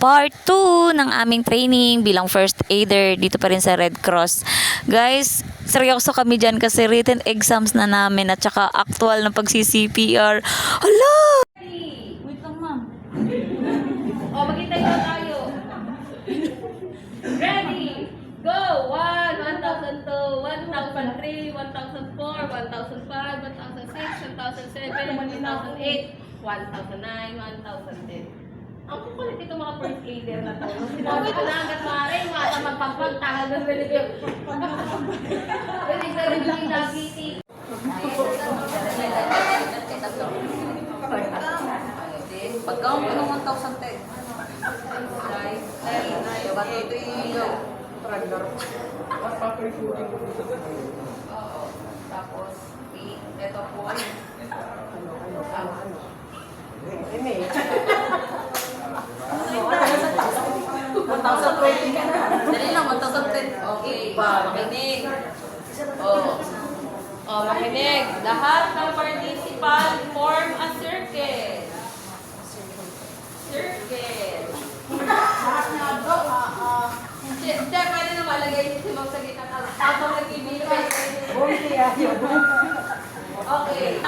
part 2 ng aming training bilang first aider dito pa rin sa Red Cross. Guys, seryoso kami dyan kasi written exams na namin at saka actual na pagsi-CPR. Hala! Wait lang, ma'am. O, maghintay na tayo. Ready? Go! 1, 1,002, 1,003, 1,004, 1,005, 1,006, 1,007, 1,008, 1,009, 1,010. Ang kukulit ito mga first aider na to. Sinabi ko na hanggat maaari, mata magpapagtahan ng religion. Religion yung nagiti. Pagkaon ko ng 1,010. Ba't ito yung tragler? Oo. Tapos, ito po ano? Ano? 1,020 ka na. Dali lang, 1,010. Okay. Makinig. Makinig. Lahat ng participant form a circle. Circle. Hindi, pwede na malagay si Ma'am sa gitna. Habang nag-ibig kayo. Okay.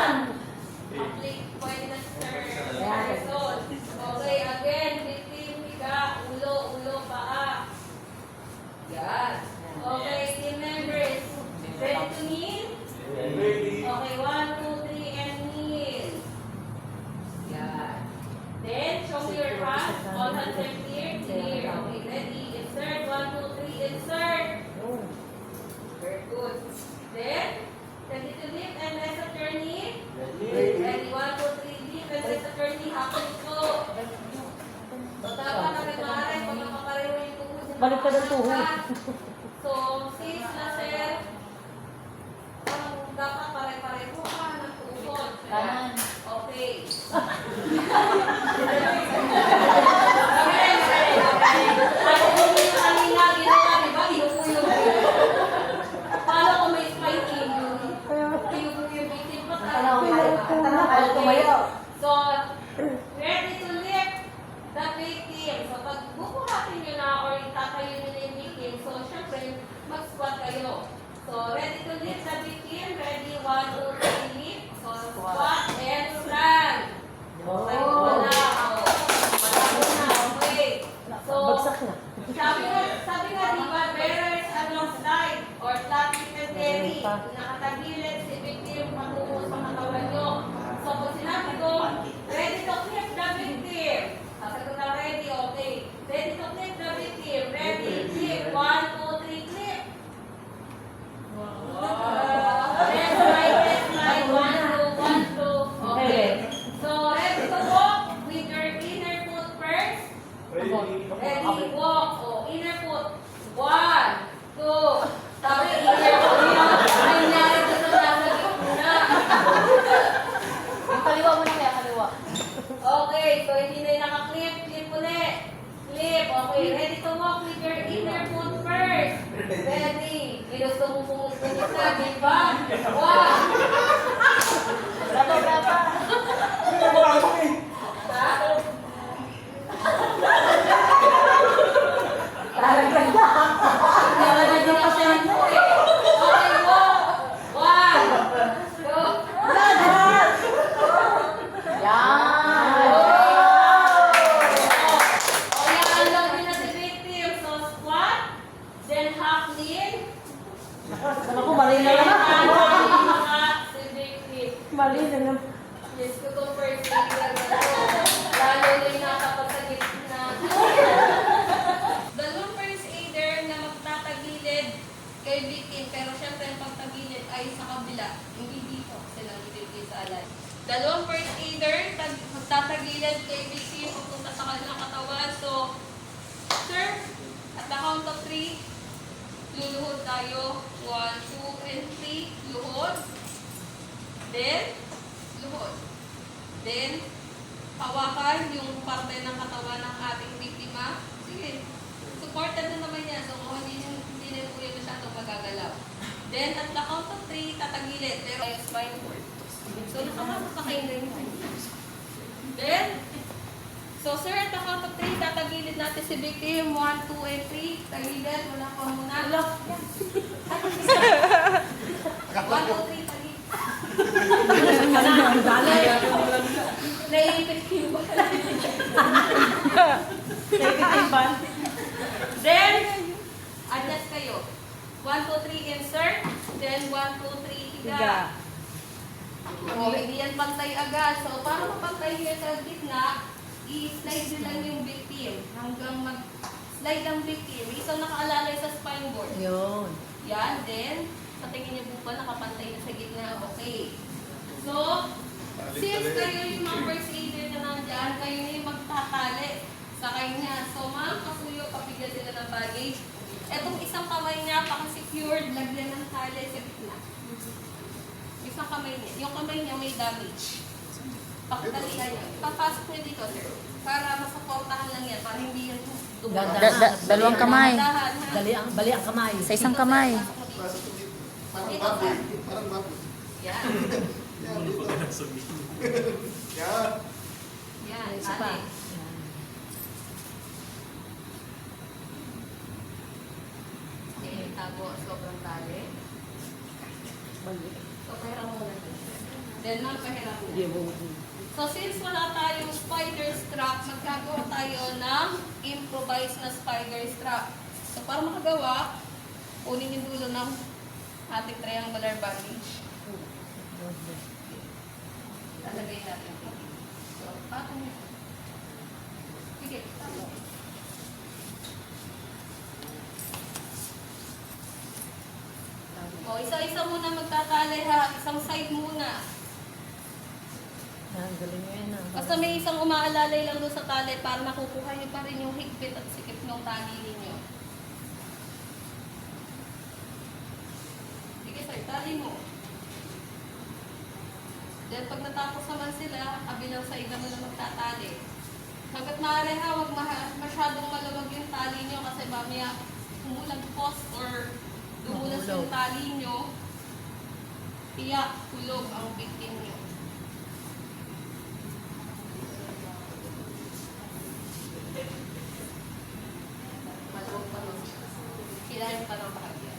Pwede na start. Okay, again. Team, higa, ulo, paa. Yan. Okay, team members. Ready to kneel? Okay, 1, 2, 3, and kneel. Yan. Then, show me your hands. All hands are clear. Clear. Okay, ready. Insert. 1, 2, 3, insert. Very good. Then, ready to lift and rest at your knee. Ready. 1, 2, 3, lift and rest at your knee. Hapon ito. So, dapat hanggang maaari, pag nakapareho yung tuhod. Balik ka ng tuhod. So, sis na sir, dapat pare-pareho ka ng tuhod. Kanan. Okay. So, ready to lift the victim. So, pag bubuhatin nyo na or itatayo nyo na yung victim, so, syempre, mag-squat kayo. So, ready to lift the victim. Ready, 1, 2, 3, lift. So, squat and stand. Okay, wala. Okay. So, Bagsak na. sabi nga, di ba, bearers along slide or flat carry. Nakatagilid si victim patungo sa katawan nyo. So, kung sinabi ko, ready to clip the victim. Sasagot na ready, okay. Ready to clip the victim. Ready, clip. 1, 2, 3, clip. Left, right, 1, 2, 1, 2. Okay. So, ready to walk with your inner foot first. Ready, walk. Oh, inner foot. 1, 2. Sabi, inner foot. Ay, nangyari dito na sa gitna. Kaliwa mo na kaya, kaliwa. Okay, so hindi na yung naka-clip. Clip ulit. Clip. Okay, ready to walk with your inner foot first. Ready. Ginusto mo pumunta na, di ba? 1. Bravo. Ako, mali na lang. Mali na lang. Yes, ko itong first aid lang na ito. Lalo na yung nakapag sa gitna. Dalawang first aider na magtatagilid kay victim, pero syempre ang pagtagilid ay sa kabila. Hindi dito sila nililid sa alay. Dalawang first aider magtatagilid kay victim pupunta sa kanilang katawan. So, sir, at the count of 3, luluhod tayo. 1, 2, and 3. Luhod. Then, luhod. Then, hawakan yung parte ng katawan ng ating biktima. Sige. Supported na naman yan. So, kung hindi na po yun masyadong magagalaw. Then, at the count of 3, tatagilid. Pero, ay spine cord. So, nakakasakay na yun. Then, so, sir, at the count of 3, tatagilid natin si Vicky. 1, 2, and 3. Tagilid, wala ka muna. 1, 2, 3, tagilid. Naiipit yung ba? Then, adjust kayo. 1, 2, 3, insert. Then, 1, 2, 3, higa. O, hindi yan pantay agad. So, para mapantay nyo sa gitna, i-slide nyo lang yung victim. Hanggang mag-slide ang victim. May isang nakaalalay sa spine board. Yun. Yan, then, sa tingin niyo po ba nakapantay na sa gitna? Okay. So, since kayo yung mga first aider na nandyan, kayo na yung magtatali sa kanya. So, ma'am, kasuyo, papigyan sila ng baggage. Etong isang kamay niya, paka-secured, lagyan ng tali sa gitna. Isang kamay niya. Yung kamay niya may damage. Pakitalian niya. Papasok niya dito, sir. Para masuportahan lang yan. Para hindi yan Dalawang kamay. Dahan, ha? Bali ang kamay. Sa isang kamay. Parang baboy. Parang baboy. Yan. Yan, dito. Yan. Yan. Isa pa. Tali. Okay, tago. Sobrang tali. So, pahiram mo na. Then, ma'am, pahiram mo. So, since wala tayong spider strap, magkagawa tayo ng improvised na spider strap. So, para makagawa, kunin yung dulo ng ating triangular bandage. Lalagay natin. So, patong nyo. Sige, tama. O, isa-isa muna magtatali ha. Isang side muna. Ang galing mo yan. Basta may isang umaalalay lang doon sa tali para makukuha nyo pa rin yung higpit at sikip ng tali ninyo. Sige sir, tali mo. Then pag natapos naman sila, kabilang sa iba mo na magtatali. Hanggat maaari ha, huwag masyadong maluwag yung tali nyo kasi mamaya umulag post or dumulas yung tali nyo, tiyak, hulog ang victim nyo. Maluwag pa nun. Kailangan pa ng bahagyan.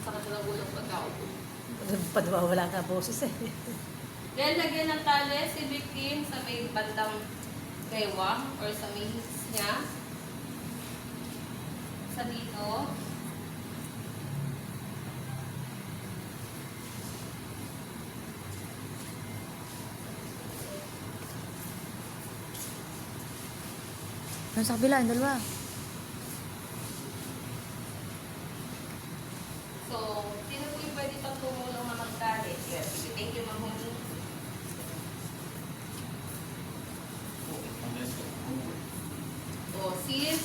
Sa kanilang ulong pagkaupo. Padwawala ka boses eh. Then, lagyan ng tali si victim sa may bandang bewang or sa may hips niya. Sa dito. Doon sa kabila, yung dalawa. So, sino po yung pwede pang tumulong na magtali? Yes. Thank you, Ma'am Honey. O, sis,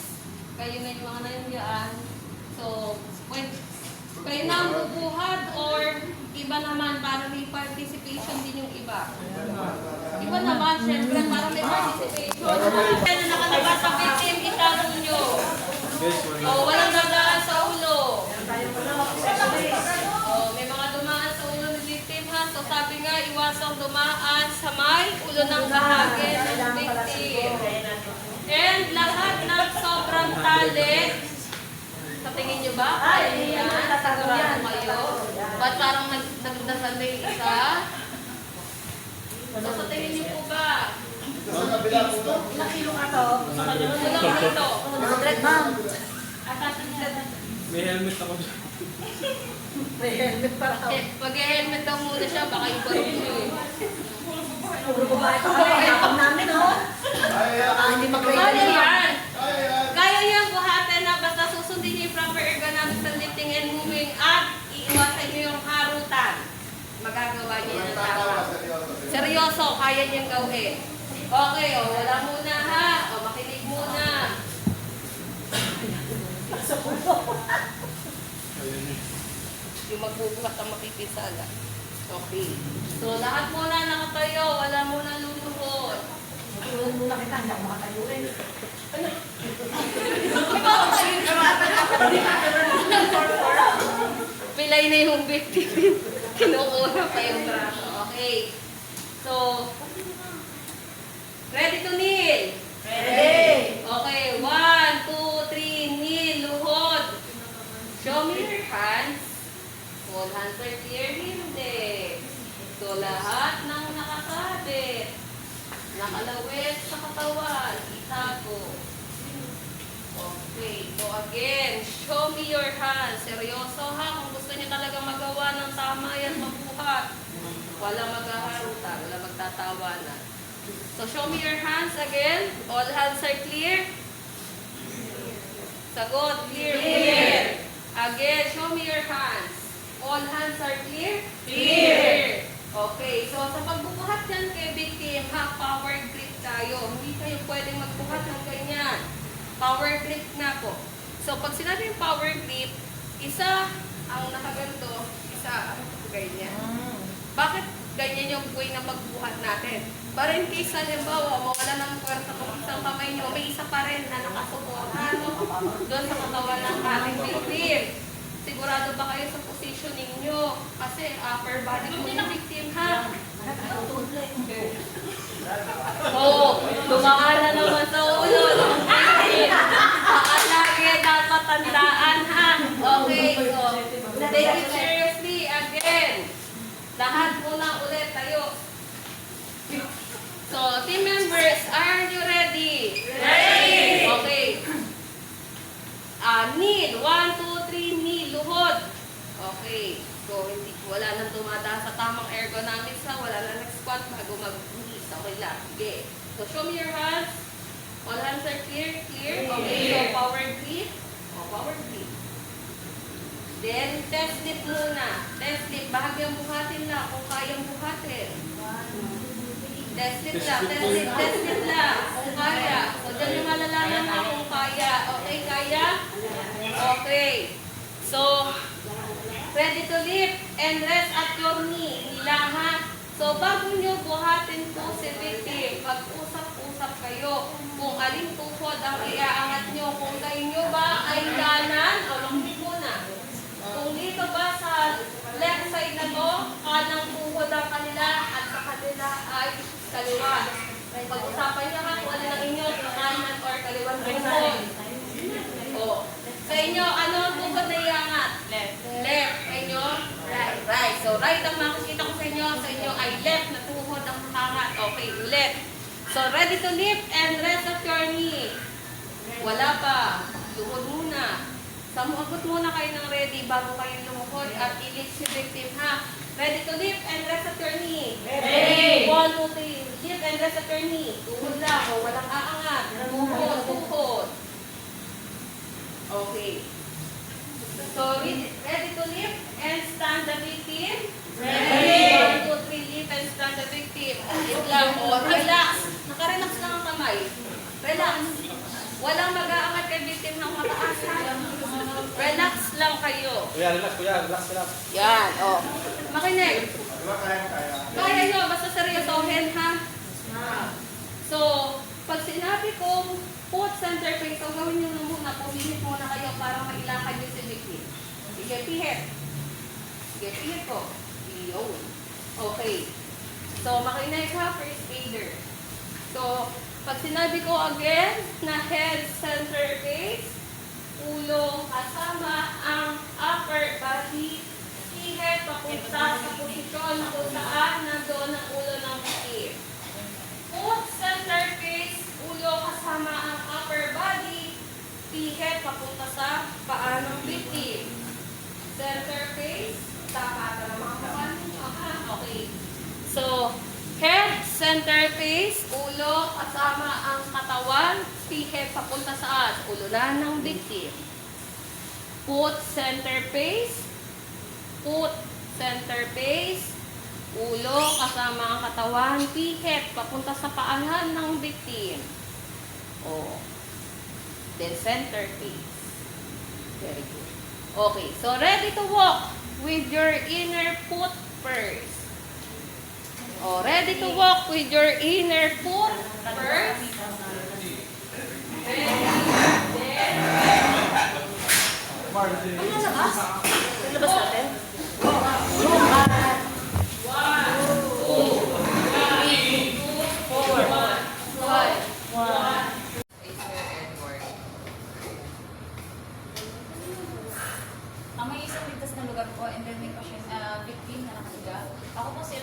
kayo na yung mga nandiyan. So, when, kayo na ang bubuhat or iba naman para may participation din yung iba? Iba naman, syempre, para may participation. Kaya na nakalabas sa victim, itago nyo. O, walang dadaan sa ulo. O, may mga dumaan sa ulo ng victim ha. So, sabi nga, iwasang dumaan sa may ulo ng bahagi ng victim. And lahat ng sobrang tali, sa tingin nyo ba? Kaya nyo yan? Sigurado kayo? Ba't parang nagdasal na yung isa? So, sa tingin nyo po ba? Sa kabila po to. Ilang kilo ka to? Walang ito. Ma'am. May helmet ako dyan. May helmet para ako. Mag-helmet daw muna siya, baka yung barong nyo eh. Puro babae pa kami. Yapang namin oh. Baka hindi Kaya mag-ready. yan! Kaya yan, buhatin na basta susundin niyo yung proper ergonomics ng lifting and moving at iiwasan niyo yung harutan. Magagawa niyo yan ng tama. Seryoso, kaya niyang gawin. Okay, o, wala muna ha. O, makinig muna. Yung magbubuhat ang makipisala. Okay. So, lahat muna nakatayo. Wala muna luluhod. Matulog muna kita. Hindi ako makatayo eh. Pilay na yung victim. Kinukuha pa yung braso. Okay. So, ready to kneel? Ready. Okay, 1, 2, 3, kneel, luhod. Show me your hands. All hands are clear, hindi. So, lahat ng nakasabit, nakalawit sa katawan, itago. Okay, so again, show me your hands. Seryoso ha, kung gusto niyo talaga magawa ng tama yan, mabuhat. Walang maghaharuta, walang magtatawanan. So, show me your hands again. All hands are clear? Sagot, clear. Clear. Again, show me your hands. All hands are clear? Clear. Okay, so sa pagbubuhat yan kay victim, ha, power grip tayo. Hindi kayo pwedeng magbuhat ng ganyan. Power grip na po. So, pag sinabi yung power grip, isa ang nakaganto, isa ang ganyan. Bakit ganyan yung way na pagbuhat natin? Para in case, halimbawa, mawala ng pwersa kung isang kamay nyo, may isa pa rin na nakasuportan doon sa katawan ng ating victim. Sigurado ba kayo sa positioning nyo? Kasi upper body mo yung victim, ha? Oo, tumaan na naman sa ulo ng victim. Lagi dapat tandaan, ha? Okay, so, take it seriously. Again, lahat muna ulit tayo. So, team members, are you ready? Ready! Okay. Kneel. 1, 2, 3, kneel. Luhod. Okay. So, wala nang tumataas sa tamang ergonomics ha. Wala nang nag-squat bago mag-knees. Okay lang. Okay. So, show me your hands. All hands are clear? Clear? Okay. So, power grip. Power grip. Then, test dip muna. Test dip. Bahagyang buhatin na kung kayang buhatin. Test dip lang. Test dip lang. Kung kaya. So, dyan yung malalaman na kung kaya. Okay, kaya? Okay. So, ready to lift and rest at your knee. Nila ha. So, bago nyo buhatin po si victim, pag-usap-usap kayo kung alin tuhod ang iaangat nyo. Kung sa inyo ba ay kanan, o lumit muna. Kung dito ba sa left side na to, kanang tuhod ang kanila at sa kanila ay kaliwa. Pag-usapan nyo ha kung alin ang inyo, kanan or kaliwang tuhod. O, sa inyo, ano ang tuhod na iangat? Left. Left. Sa inyo, right. Right. So, right ang makikita ko sa inyo. Sa inyo ay left na tuhod ang makangat. Okay, ulit. So, ready to lift and rest at your knee. Wala pa. Luhod muna. Samuagot muna kayo ng ready bago kayo lumuhod at i-lift si victim ha. Ready to lift and rest at your knee. Ready. 1, 2, 3. Lift and rest at your knee. Tuhod lang. O, walang aangat. Tuhod. Tuhod. Okay. So, ready to lift and stand the victim? Ready. 1, 2, 3, lift and stand the victim. Lift lang. O, relax. Nakarelax lang ang kamay. Relax. Walang mag-aangat kay victim ng mataas. Relax lang kayo. Kuya, relax, relax. Yan, o. Makinig. Diba kaya? Kaya nyo, basta seryosohin, ha? So, pag sinabi kong put center face, so gawin nyo na muna, pumilit muna kayo para mailakad nyo si victim. Sige, pihit. Sige, pihit ko. Iyon. Okay. So, makinig ha, first aider. So, pag sinabi ko again na head center face, ulo kasama ang upper body, pihit papunta sa posisyon kung saan nandoon ang ulo ng victim. Put center face, ulo kasama ang upper body, pihit papunta sa paa ng victim. Center face, tapatan ang mga kapan ninyo. Okay. So, head, center face, ulo kasama ang katawan, pihit papunta saan? Ulunan ng victim. Put center face, ulo kasama ang katawan, pihit papunta sa paanan ng victim. Oh. Then center face. Very good. Okay, so ready to walk with your inner foot first. Oh, ready to walk with your inner foot first. Ano labas? Labas natin?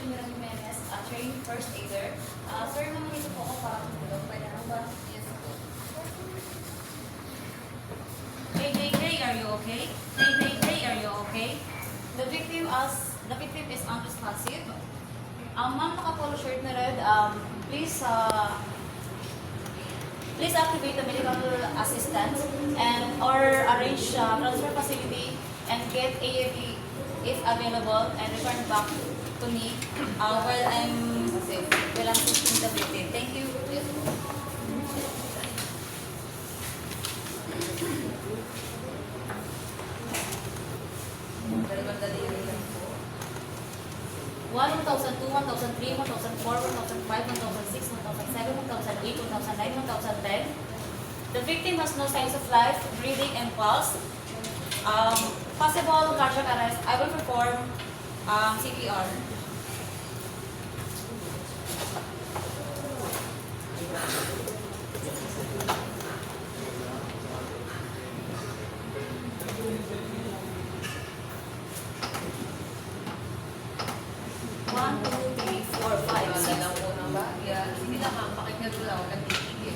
Mira Jimenez, trained first aider. Sir, naman ito po ako para tulong. Pwede na ba? Yes po. Hey, are you okay? Hey, are you okay? The victim is unresponsive. Ma'am, naka-polo shirt na red. Please activate the medical assistance and or arrange transfer facility and get AAV if available and return back to me while I'm assisting the victim. Thank you. Dalawang daliri lang po. 1, 1002, 1003, 1004, 1005, 1006, 1007, 1008, 2009, 2010. The victim has no signs of life, breathing, and pulse. Possible cardiac arrest. I will perform CPR. One, two, three, four, five, Wala six. lang po ng bagya. Sige lang, ma'am. Pakinggan ko lang. Walang titigil.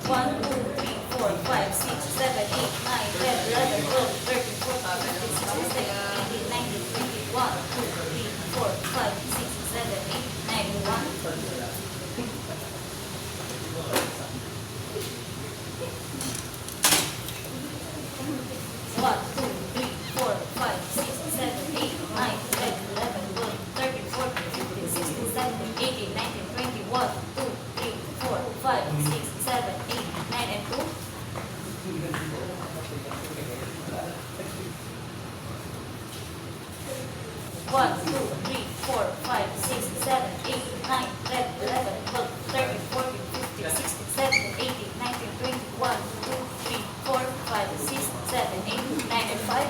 1, 2, 3, 4, 5, 6, 7, 8, 9, 10, 11, 12, 13, 14, 15, 16, 17, 18, 19, 20, 1, 2, 3, 4, 5, 6, 7, 8, 9, 1. One, two, three, four, five, six, seven, eight, nine, 10, 11, 12, 13, 14, 15, 16, 17, 18, 19, 20, 1, 2, 3, 4, 5, 6, 7, 8, 9, and 2. 1, 2, 3, 4, 5, 6, 7, 8, 9, 10, 11, 12, 13, 14, 15, 16, 17, 18, 19, 20, 1, 2, 3, 4, 5, 6, 7, 8, 9, and 5.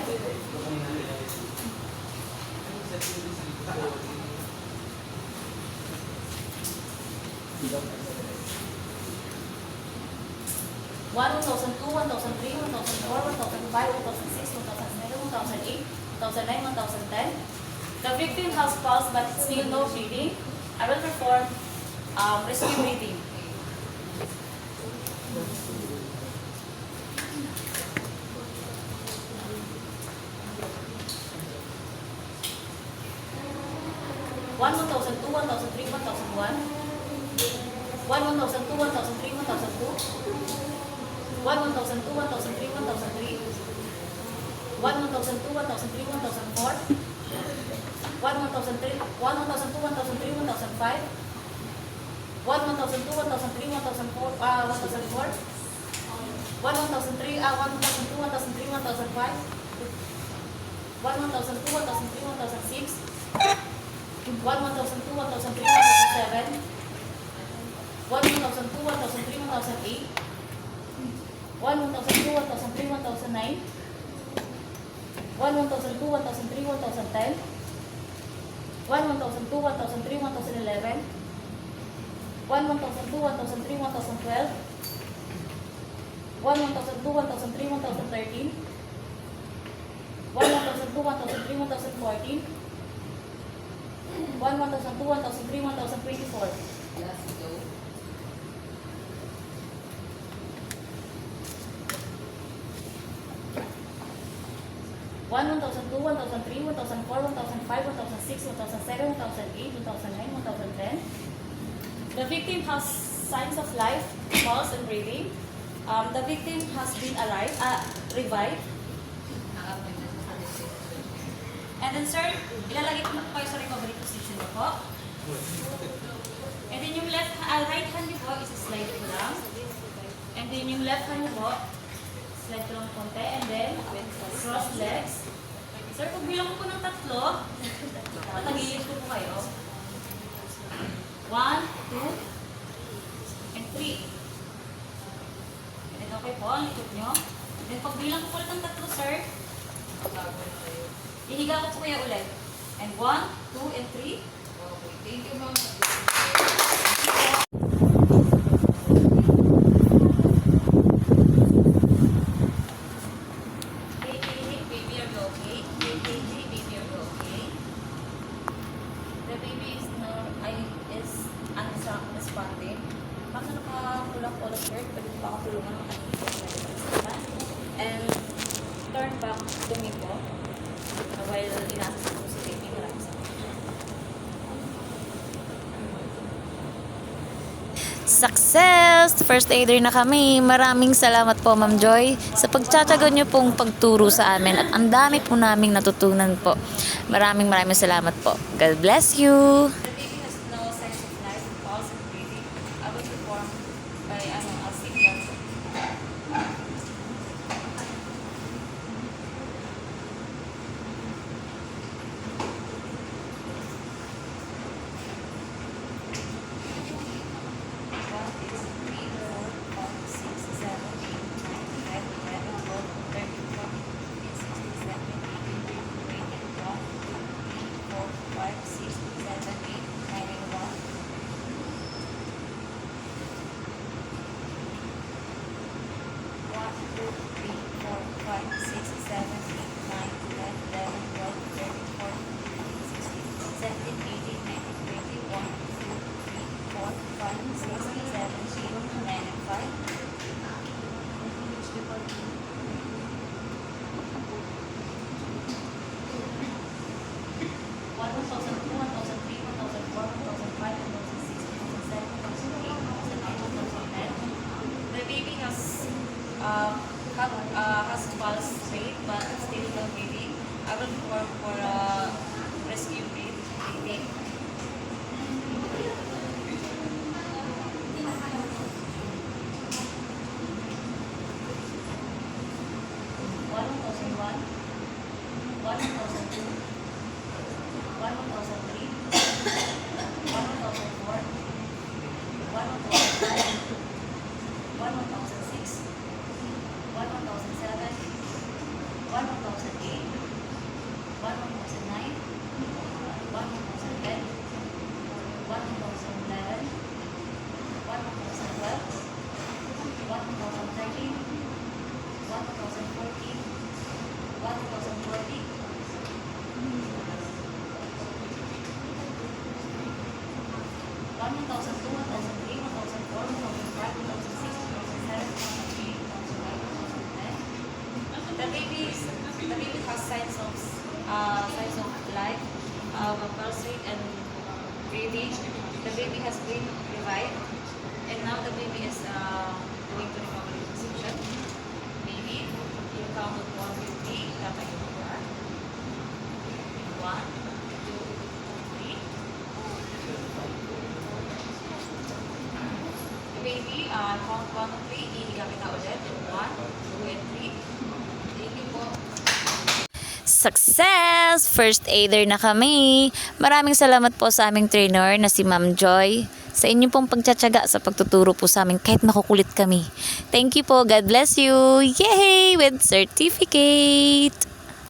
One, 2002, 2003, 2004, 2005, 2006, 2007, 2008, 2009, 2010. The victim has pulse but still no breathing. I will perform rescue breathing. One, 2002, 2003, 2001. 1, 2002, 2003, 2002. 1, 2002, 2003, 2003. 1, 2002, 2003, 2004. 1, 2003, 1, 2002, 2003, 2005. 1, 2002, 2003, 2004, 1004. 1, 2003, 1002, 2003, 1005. 1, 2002, 2003, 2006. 1, 2002, 2003, 2007. 1, 2002, 2003, 2008. 1, 2002, 2003, 2009. 1, 2002, 2003, 2010. 1, 2002, 2003, 2011. 1, 2002, 2003, 2012. 1, 2002, 2003, 2013. 1, 2002, 2003, 2014. 1, 2002, 2003, 2024. Let's go. One, 2002, 2003, 2004, 2005, 2006, 2007, 2008, 2009, 2010. The victim has signs of life, pulse, and breathing. The victim has been revived. And then, sir, ilalagay ko na po kayo sa recovery position na po. And then yung right hand niyo po is slide ko lang. And then yung left hand niyo po, slide ko lang konti. And then, cross legs. Sir, kung bilang ko po ng tatlo, patagilid ko po kayo. 1, 2, and 3. And then okay po, ang likod nyo. And then pag bilang ko po ulit ng tatlo, sir, ihiga ko po kaya ulit. And 1, 2, and 3. Okay. Thank you, ma'am. Hey, baby, are you okay? Hey, baby, are you okay? The baby is not polo shirt, pwede po ako tulungan ng and turn back dumi po while inasas po si baby. Maraming salamat. Success! First aider na kami. Maraming salamat po, Ma'am Joy, sa pagtsatsaga niyo pong pagturo sa amin at ang dami po naming natutunan po. Maraming salamat po. God bless you! The baby has no signs of life, pulse, and breathing. I will perform by CPR. The baby has pulse rate but still no breathing. I will perform for rescue breathing. The baby has signs of life, pulse rate and breathing. The baby has been revived, and now the baby is going to recovery position. Baby, you count with 1, 2, 3. Tama yung number. 1, 2, 3. Baby, count 1 to 3. Ihiga kita ulit. 1, 2, and 3. Thank you po. Success! First aider na kami. Maraming salamat po sa aming trainer na si Ma'am Joy sa inyong pong pagtsatsaga sa pagtuturo po sa amin kahit makukulit kami. Thank you po. God bless you. Yay! With certificate!